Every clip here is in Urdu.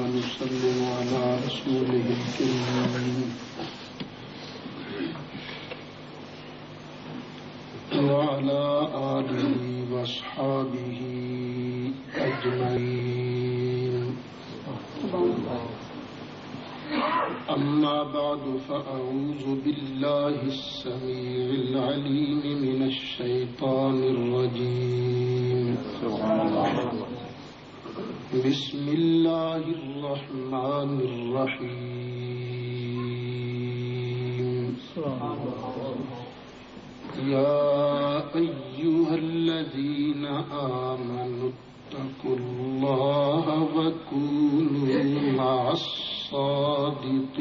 ونسلم على رسوله الكريم وعلى آله وأصحابه أجمعين. أما بعد فأعوذ بالله السميع العليم من الشيطان الرجيم. بسم الله الرحمن الرحيم. يا أيها الذين آمنوا اتقوا الله وكونوا مع الصادقين.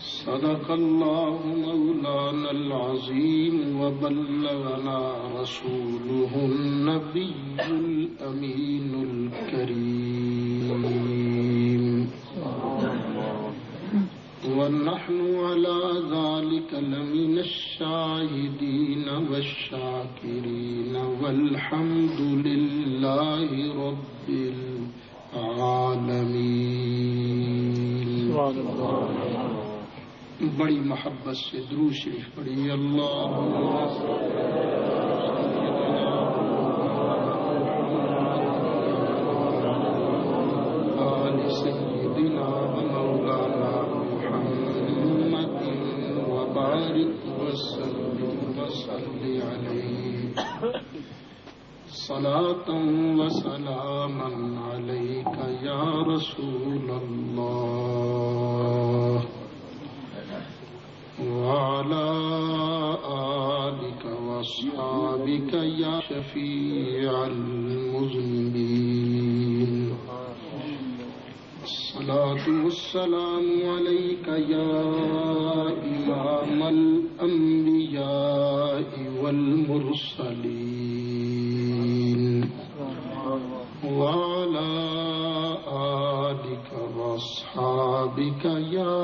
صدق الله مولانا العظيم وبلغنا رسوله النبي الأمين الكريم، ونحن على ذلك لمن الشاهدين والشاكرين والحمد لله رب العالمين. بڑی محبت سے درود شریف پڑھی. اللہ آل سیدنا مولانا محمد وبارک وسلم وصلی علیہ صلاۃ وسلاما علیک یا رسول اللہ وعلى آلك وأصحابك يا شفيع المذنبين. الصلاة والسلام عليك يا إمام الأنبياء والمرسلين وعلى آلك وأصحابك يا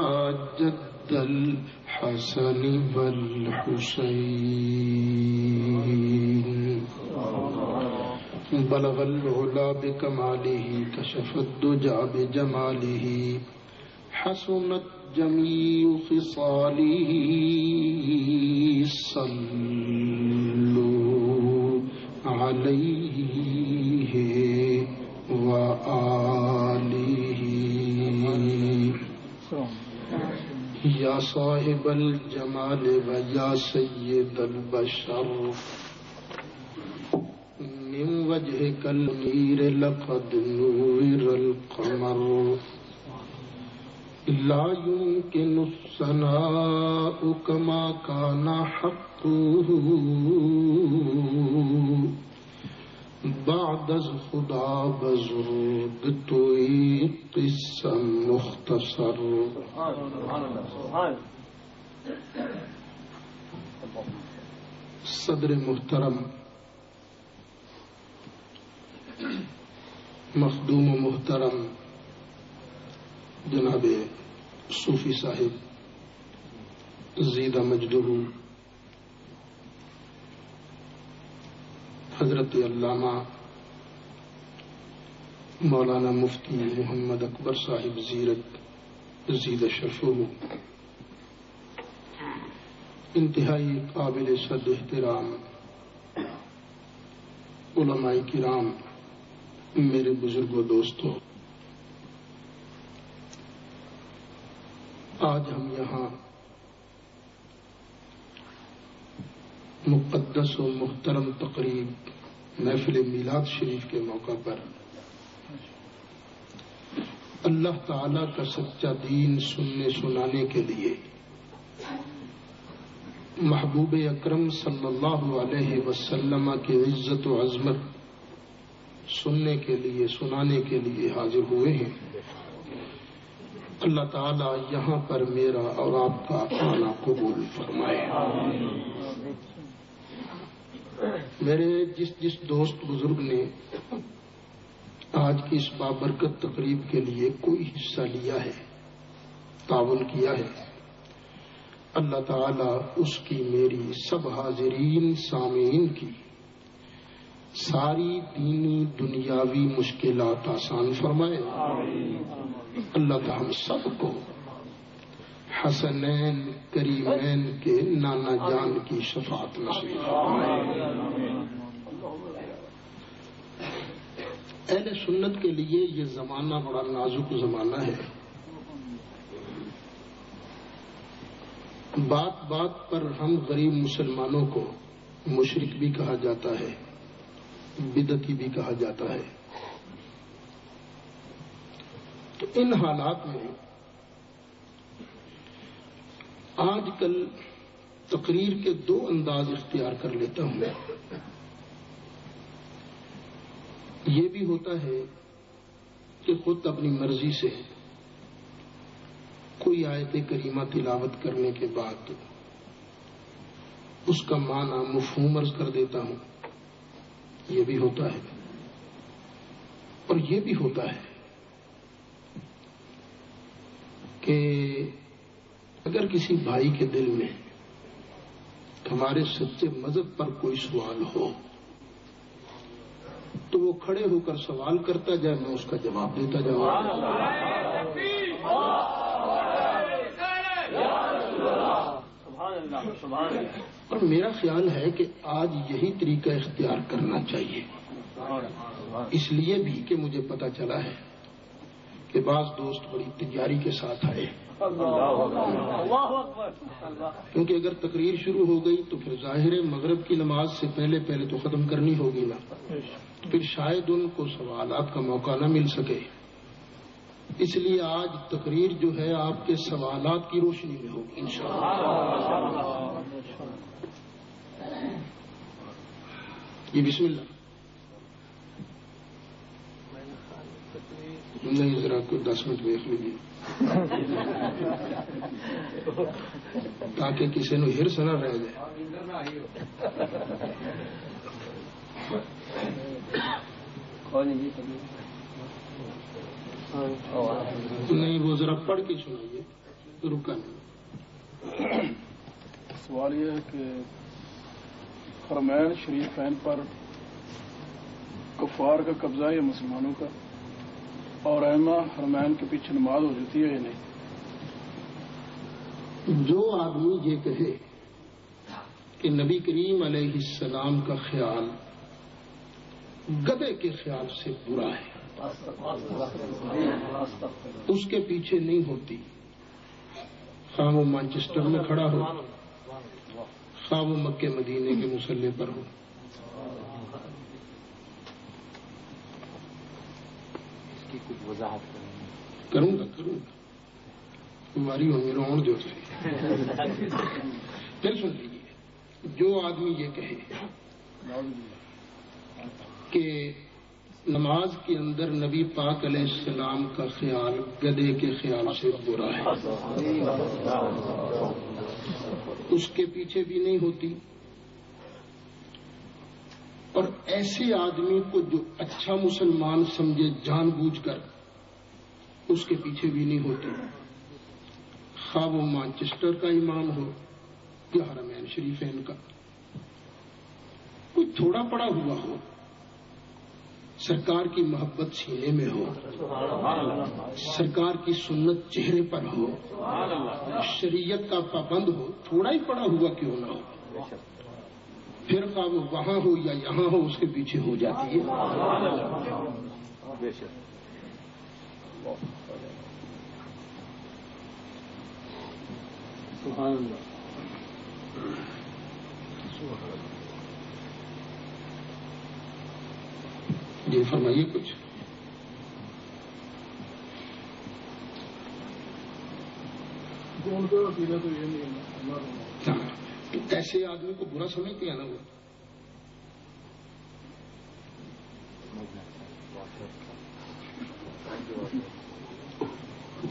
جد الحسن والحسين. بلغ العلا بكماله كشف الدجى بجماله حسنت جميع خصاله صلوا عليه وآله. یا صاحب الجمال و یا سید البشر من وجهك المنیر لقد نور القمر لا يمكن الثناء كما كان حقه بعد از خدا بزرگ توئی قصہ مختصر. صدر محترم، مخدوم و محترم جناب صوفی صاحب زیدہ مجدہ حضرت علامہ مولانا مفتی محمد اکبر صاحب زیرک زیدہ شرفہ، انتہائی قابل صد احترام علماء کرام، میرے بزرگوں دوستوں، آج ہم یہاں مقدس و محترم تقریب محفل میلاد شریف کے موقع پر اللہ تعالی کا سچا دین سننے سنانے کے لیے محبوب اکرم صلی اللہ علیہ وسلم کی عزت و عظمت سننے کے لیے سنانے کے لیے حاضر ہوئے ہیں. اللہ تعالی یہاں پر میرا اور آپ کا آنا قبول فرمائے۔ میرے جس دوست بزرگ نے آج کی اس بابرکت تقریب کے لیے کوئی حصہ لیا ہے، تعاون کیا ہے، اللہ تعالی اس کی میری سب حاضرین سامعین کی ساری دینی دنیاوی مشکلات آسان فرمائے۔ اللہ تعالی ہم سب کو حسنین کریمین کے نانا جان کی شفاعت نصیب فرمائے۔ اہل سنت کے لیے یہ زمانہ بڑا نازک زمانہ ہے۔ بات بات پر ہم غریب مسلمانوں کو مشرک بھی کہا جاتا ہے، بدعتی بھی کہا جاتا ہے۔ تو ان حالات میں آج کل تقریر کے دو انداز اختیار کر لیتا ہوں۔ یہ بھی ہوتا ہے کہ خود اپنی مرضی سے کوئی آیت کریمہ تلاوت کرنے کے بعد اس کا معنی مفہوم عرض کر دیتا ہوں، یہ بھی ہوتا ہے۔ اور یہ بھی ہوتا ہے کہ اگر کسی بھائی کے دل میں ہمارے سچے مذہب پر کوئی سوال ہو تو وہ کھڑے ہو کر سوال کرتا جائے، میں اس کا جواب دیتا جاؤں۔ اور میرا خیال ہے کہ آج یہی طریقہ اختیار کرنا چاہیے، اس لیے بھی کہ مجھے پتا چلا ہے کہ بعض دوست بڑی تیاری کے ساتھ آئے، کیونکہ اگر تقریر شروع ہو گئی تو پھر ظاہر مغرب کی نماز سے پہلے تو ختم کرنی ہوگی نا، پھر شاید ان کو سوالات کا موقع نہ مل سکے۔ اس لیے آج تقریر جو ہے آپ کے سوالات کی روشنی میں ہوگی انشاءاللہ۔ یہ بسم اللہ نہیں، ذرا کوئی 10 منٹ دیکھ لیجیے تاکہ کسی نو ہرس نہ رہ جائے۔ نہیں، وہ ذرا پڑھ کے سنائیے، رکا نہیں۔ سوال یہ ہے کہ حرمین شریفین پر کفار کا قبضہ ہے مسلمانوں کا، اور ائمہ حرمین کے پیچھے نماز ہو جاتی ہے یا نہیں؟ جو آدمی یہ کہے کہ نبی کریم علیہ السلام کا خیال گدھے کے خیال سے برا ہے، اس کے پیچھے نہیں ہوتی، خواہ وہ مانچسٹر میں کھڑا ہو، خواہ وہ مکے مدینے کے مصلی پر ہو۔ کچھ وضاحت کروں گا تمہاری روڑ جو سے پھر سن لیجیے۔ جو آدمی یہ کہے کہ نماز کے اندر نبی پاک علیہ السلام کا خیال گدھے کے خیال سے برا ہے، اس کے پیچھے بھی نہیں ہوتی، اور ایسے آدمی کو جو اچھا مسلمان سمجھے جان بوجھ کر اس کے پیچھے بھی نہیں ہوتی، خواہ وہ مانچسٹر کا امام ہو یا حرمین شریفین کا، کوئی تھوڑا پڑا ہوا ہو، سرکار کی محبت سینے میں ہو، سرکار کی سنت چہرے پر ہو، شریعت کا پابند ہو، تھوڑا ہی پڑا ہوا کیوں نہ ہو، پھر خواہ وہ وہاں ہو یا یہاں ہو، اس کے پیچھے ہو جاتی ہے۔ جی فرمائیے کچھ۔ ان کا عقیدہ تو یہ نہیں ہے ایسے آدمی کو برا سمجھتے ہیں نا وہ،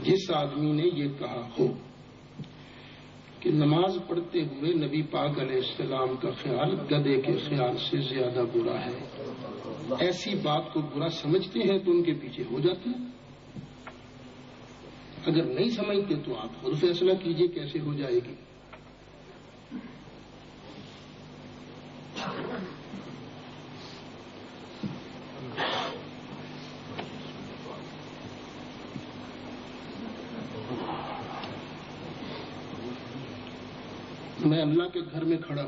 جس آدمی نے یہ کہا ہو کہ نماز پڑھتے ہوئے نبی پاک علیہ السلام کا خیال گدھے کے خیال سے زیادہ برا ہے، ایسی بات کو برا سمجھتے ہیں تو ان کے پیچھے ہو جاتے ہیں، اگر نہیں سمجھتے تو آپ خود فیصلہ کیجئے کیسے ہو جائے گی۔ میں اللہ کے گھر میں کھڑا